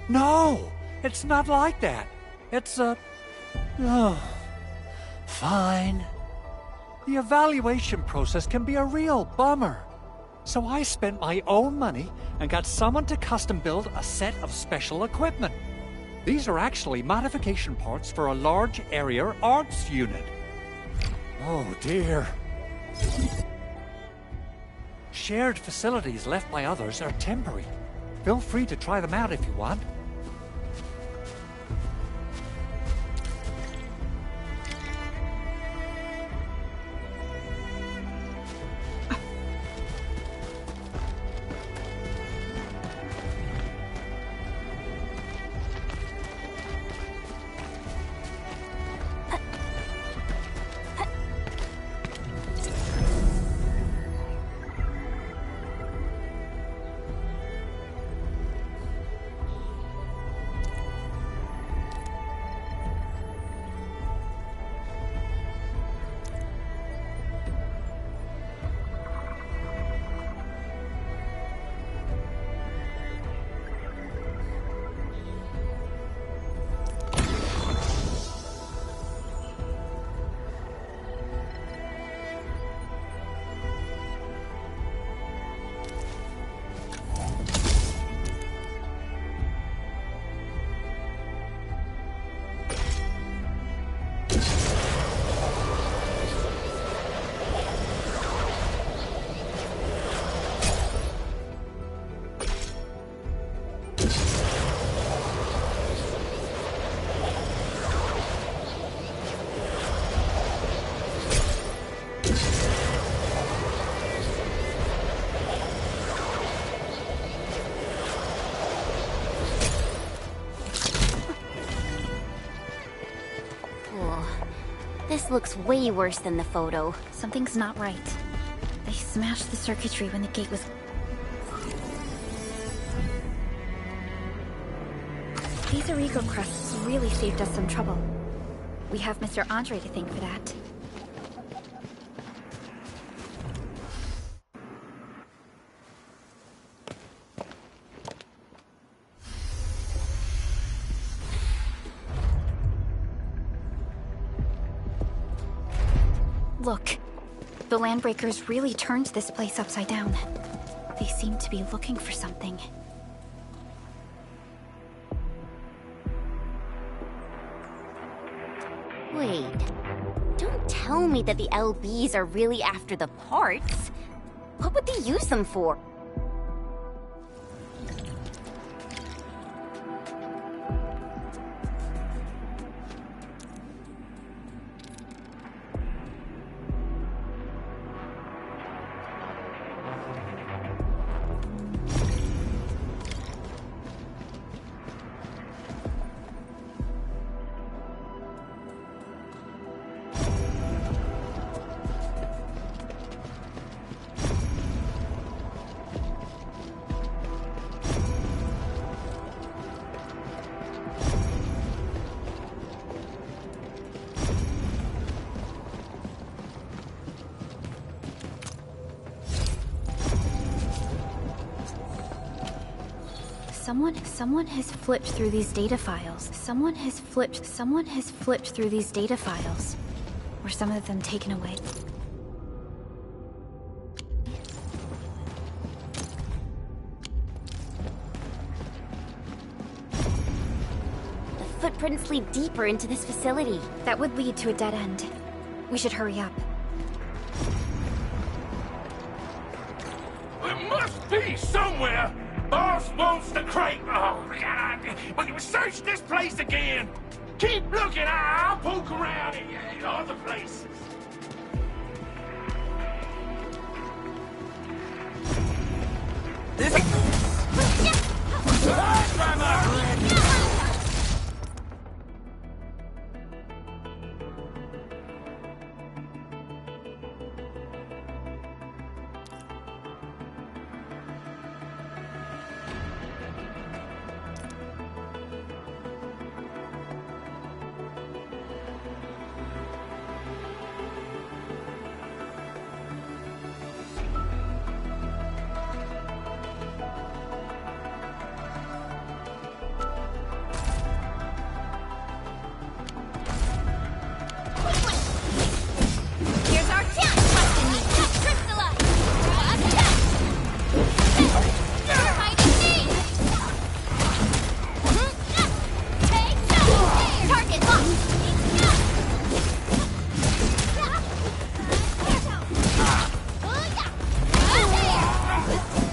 No, it's not like that. It's fine. The evaluation process can be a real bummer. So I spent my own money and got someone to custom build a set of special equipment. These are actually modification parts for a large area arts unit. Oh dear. Shared facilities left by others are temporary. Feel free to try them out if you want. This looks way worse than the photo. Something's not right. They smashed the circuitry when the gate was... These Origo crusts really saved us some trouble. We have Mr. Andre to thank for that. Look, the Landbreakers really turned this place upside down. They seem to be looking for something. Wait, don't tell me that the LBs are really after the parts. What would they use them for? Someone has flipped through these data files. Someone has flipped through these data files. Were some of them taken away? The footprints lead deeper into this facility. That would lead to a dead end. We should hurry up. There must be somewhere. Boss wants the crate. Oh, God. But we search this place again. Keep looking. I'll poke around in other places.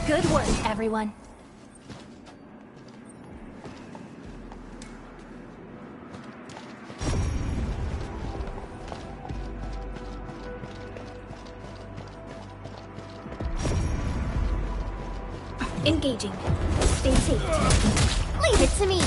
Good work, everyone. Engaging. Stay safe. Leave it to me.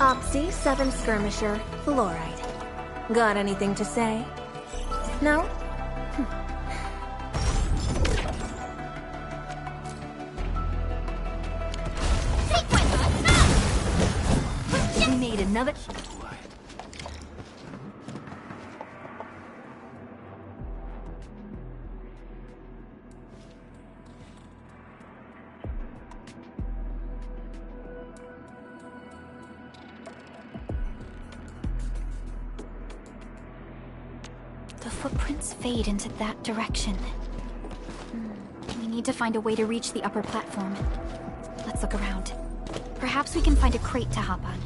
Opsy, 7 Skirmisher, Fluoride. Got anything to say? No? We made another... The footprints fade into that direction. We need to find a way to reach the upper platform. Let's look around. Perhaps we can find a crate to hop on.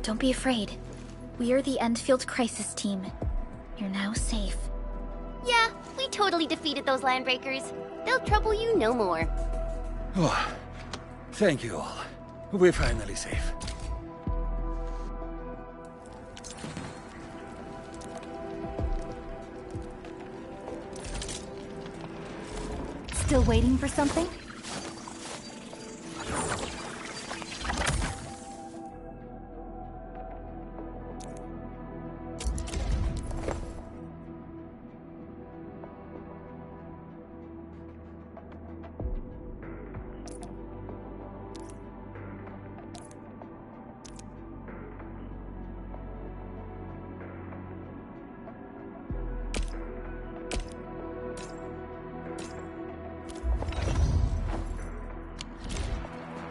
Don't be afraid. We are the Enfield Crisis Team. You're now safe. Yeah, we totally defeated those landbreakers. They'll trouble you no more. Oh, thank you all. We're finally safe. Still waiting for something?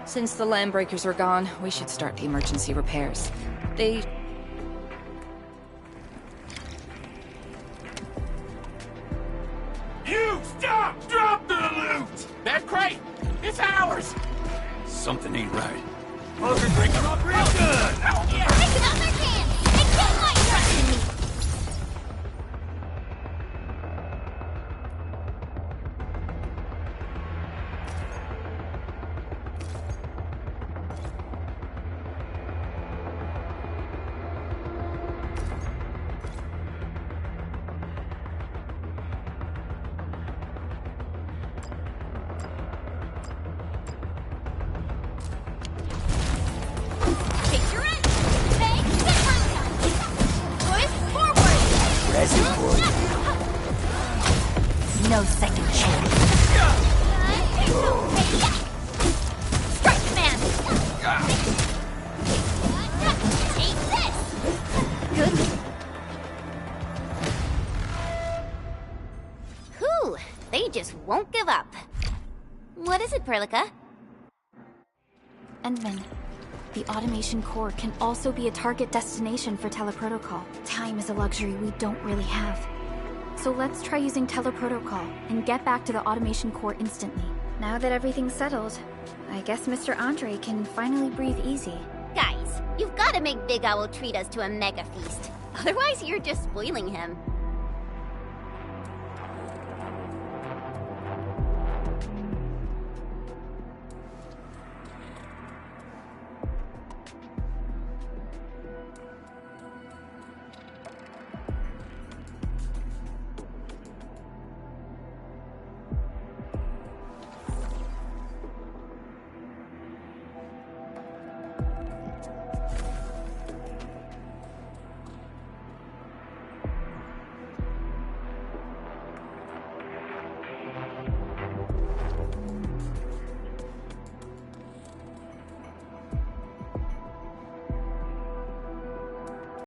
Since the landbreakers are gone, we should start the emergency repairs. They... You stop! Drop the loot! That crate! It's ours! Something ain't right. Those are drinking up real good! Oh, yeah! Take it out their hands! They don't like trusting me! Picture it! Bang! Get Push forward! No second chance. Strike command! Take this! Good. Whew, they just won't give up. What is it, Perlica? Endman, the automation core can also be a target destination for teleprotocol. Time is a luxury we don't really have. So let's try using teleprotocol and get back to the automation core instantly. Now that everything's settled, I guess Mr. Andre can finally breathe easy. Guys, you've got to make Big Owl treat us to a mega feast. Otherwise, you're just spoiling him.